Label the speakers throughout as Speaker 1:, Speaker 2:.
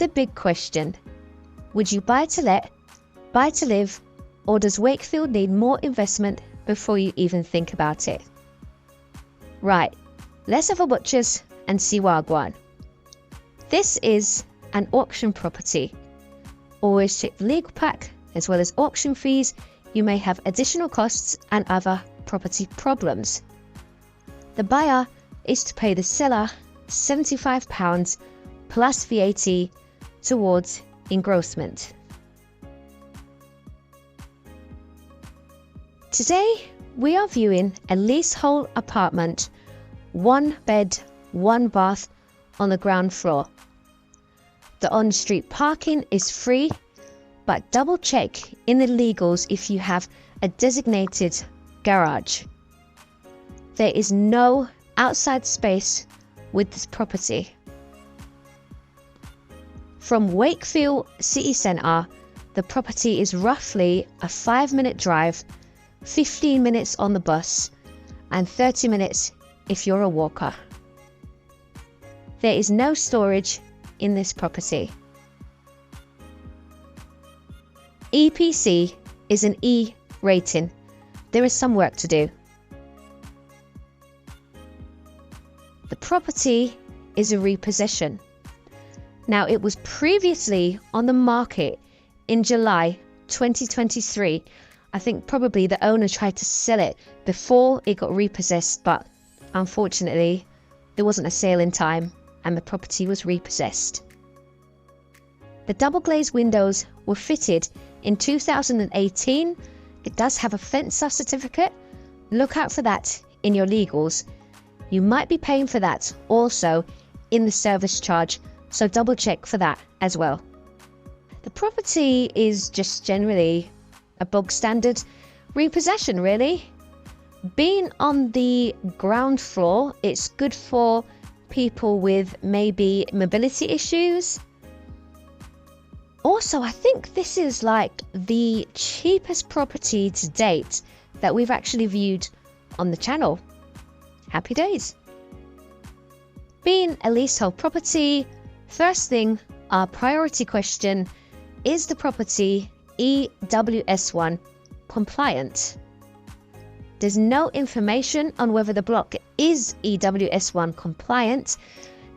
Speaker 1: the big question. Would you buy to let, buy to live, or does Wakefield need more investment before you even think about it? Right, let's have a butchers and see wagwan. This is an auction property. Always check the legal pack, as well as auction fees. You may have additional costs and other property problems. The buyer is to pay the seller £75 plus VAT towards engrossment. Today we are viewing a leasehold apartment, 1 bed, 1 bath on the ground floor. The on-street parking is free, but double check in the legals if you have a designated garage. There is no outside space with this property. From Wakefield city centre, the property is roughly a 5-minute drive, 15 minutes on the bus, and 30 minutes if you're a walker. There is no storage in this property. EPC is an E rating. There is some work to do. The property is a repossession. Now, it was previously on the market in July 2023. I think probably the owner tried to sell it before it got repossessed, but unfortunately there wasn't a sale in time and the property was repossessed. The double glazed windows were fitted in 2018. It does have a fencer certificate. Look out for that in your legals. You might be paying for that also in the service charge, so double check for that as well. The property is just generally a bog standard repossession, really. Being on the ground floor, it's good for people with maybe mobility issues. Also, I think this is like the cheapest property to date that we've actually viewed on the channel. Happy days. Being a leasehold property, first thing, our priority question, is the property EWS1 compliant? There's no information on whether the block is EWS1 compliant.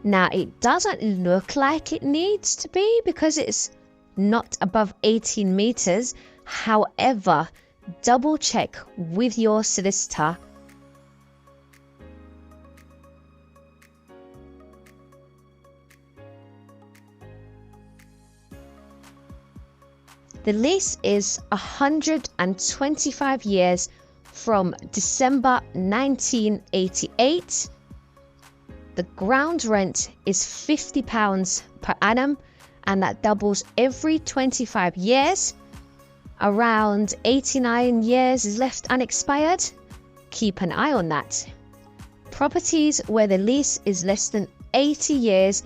Speaker 1: Now, it doesn't look like it needs to be because it's not above 18 meters. However, double check with your solicitor. The lease is 125 years from December 1988. The ground rent is £50 per annum, and that doubles every 25 years. Around 89 years is left unexpired. Keep an eye on that. Properties where the lease is less than 80 years,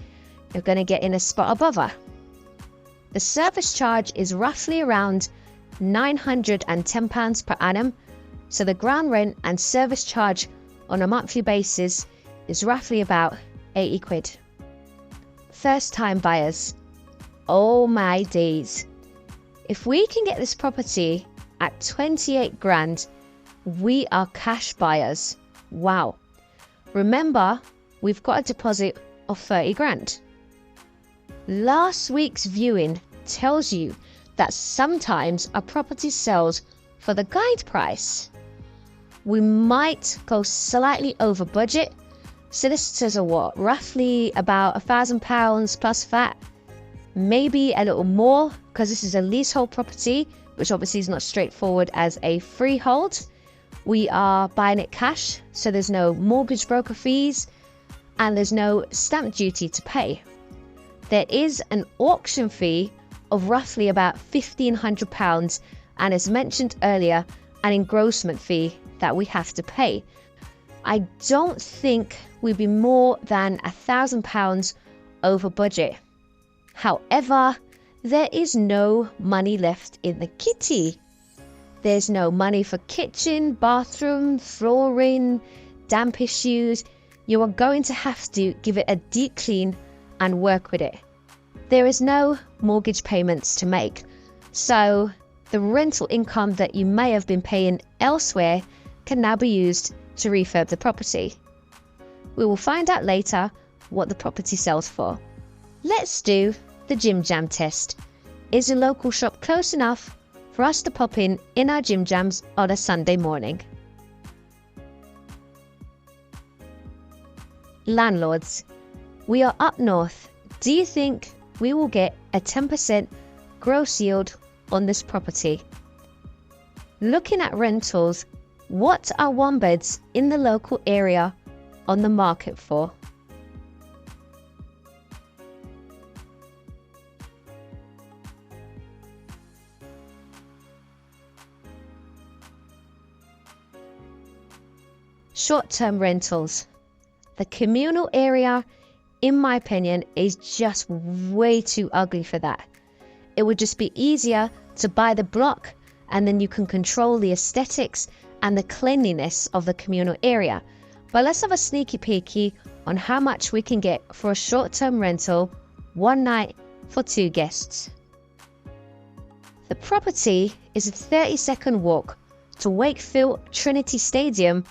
Speaker 1: you're going to get in a spot above her. The service charge is roughly around £910 per annum, so the ground rent and service charge on a monthly basis is roughly about 80 quid. First time buyers, oh my days. If we can get this property at 28 grand, we are cash buyers. Wow. Remember, we've got a deposit of 30 grand. Last week's viewing tells you that sometimes a property sells for the guide price. We might go slightly over budget. Solicitors are what? Roughly about £1,000 plus VAT. Maybe a little more because this is a leasehold property, which obviously is not straightforward as a freehold. We are buying it cash, so there's no mortgage broker fees and there's no stamp duty to pay. There is an auction fee of roughly about £1,500 and, as mentioned earlier, an engrossment fee that we have to pay. I don't think we'd be more than £1,000 over budget. However, there is no money left in the kitty. There's no money for kitchen, bathroom, flooring, damp issues. You are going to have to give it a deep clean and work with it. There is no mortgage payments to make, so the rental income that you may have been paying elsewhere can now be used to refurb the property. We will find out later what the property sells for. Let's do the Jim Jam test. Is a local shop close enough for us to pop in our Jim Jams on a Sunday morning? Landlords, we are up north. Do you think we will get a 10% gross yield on this property? Looking at rentals, what are one beds in the local area on the market for? Short-term rentals. The communal area, in my opinion, is just way too ugly for that. It would just be easier to buy the block, and then you can control the aesthetics and the cleanliness of the communal area. But let's have a sneaky peeky on how much we can get for a short-term rental, one night for 2 guests. The property is a 30-second walk to Wakefield Trinity Stadium,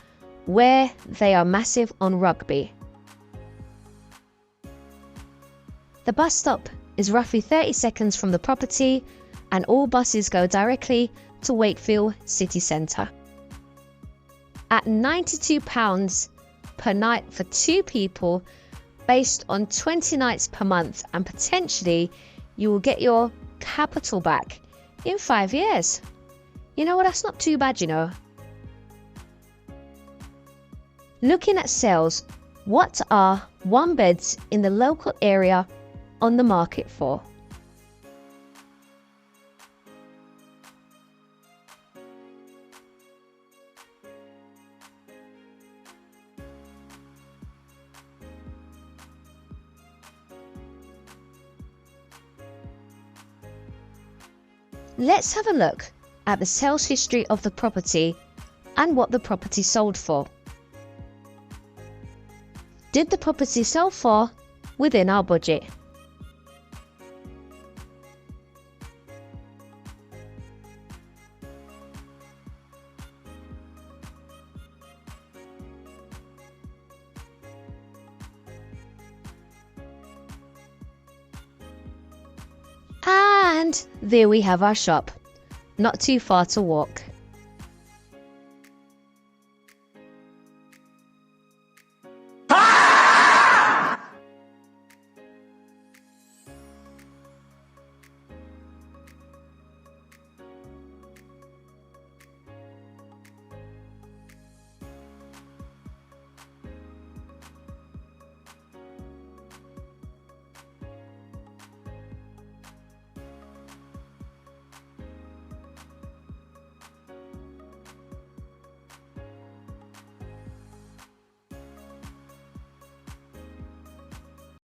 Speaker 1: where they are massive on rugby. The bus stop is roughly 30 seconds from the property, and all buses go directly to Wakefield city centre. At £92 per night for 2 people, based on 20 nights per month, and potentially you will get your capital back in 5 years. You know what, that's not too bad, you know. Looking at sales, what are one beds in the local area on the market for? Let's have a look at the sales history of the property and what the property sold for. Did the property sell for within our budget? And there we have our shop. Not too far to walk.